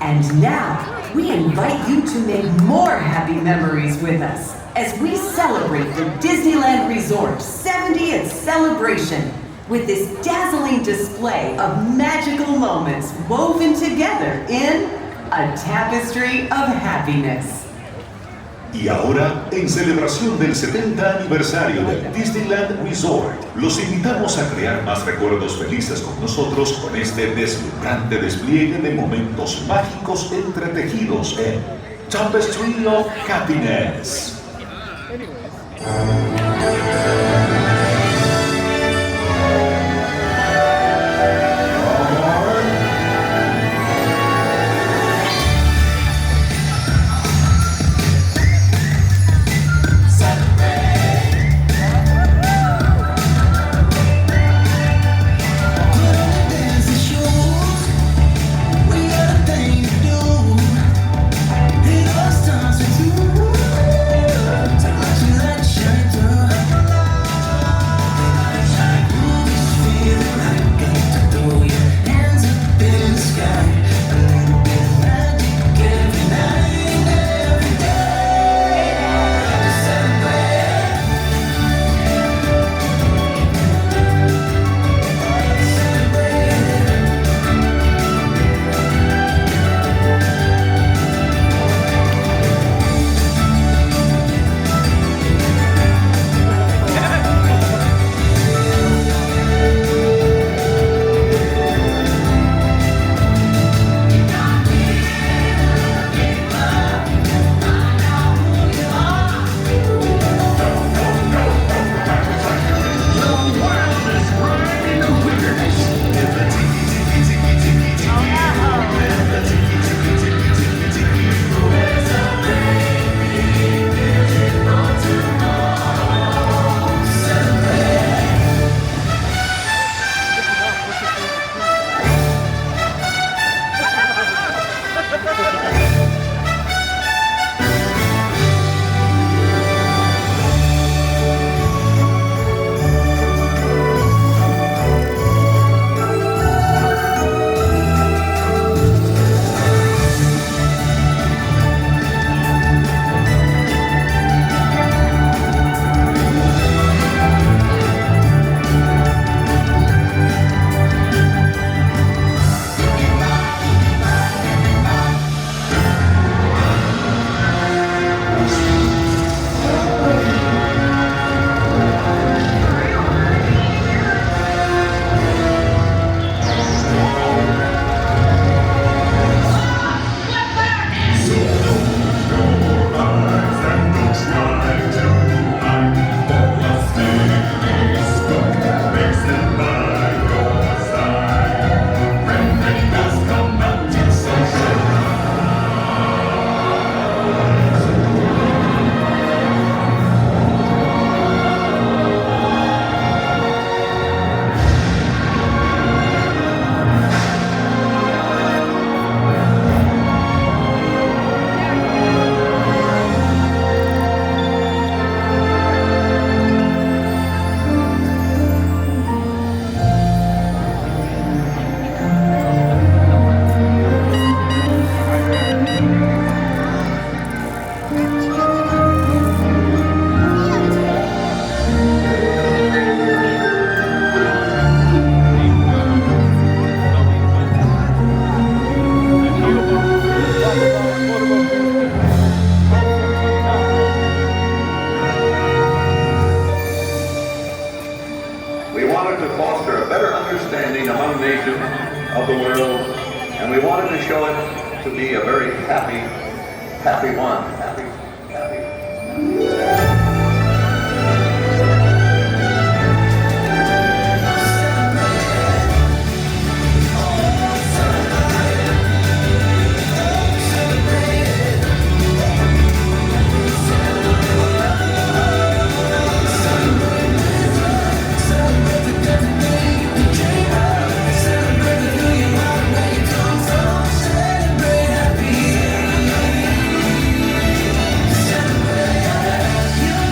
And now, we invite you to make more happy memories with us as we celebrate the Disneyland Resort 70th celebration with this dazzling display of magical moments woven together in a Tapestry of Happiness. Y ahora, en celebración del 70 aniversario del Disneyland Resort, los invitamos a crear más recuerdos felices con nosotros con este deslumbrante despliegue de momentos mágicos entretejidos en Tapestry of Happiness. of the world, and we wanted to show it to be a very happy one. Happy. You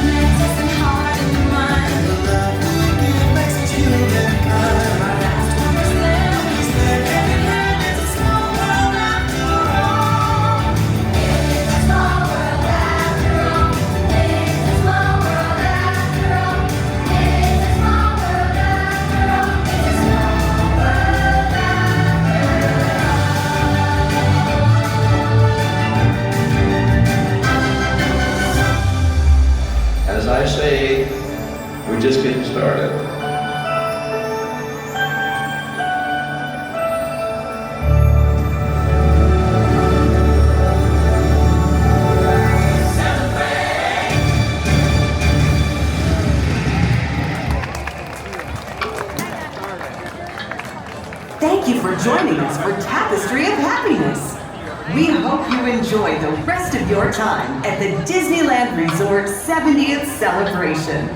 We hope you enjoy the rest of your time at the Disneyland Resort 70th Celebration.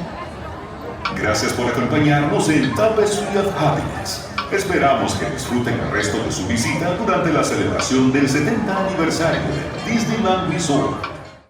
Gracias por acompañarnos en Tapestry of Happiness. Esperamos que disfruten el resto de su visita durante la celebración del 70 aniversario de Disneyland Resort.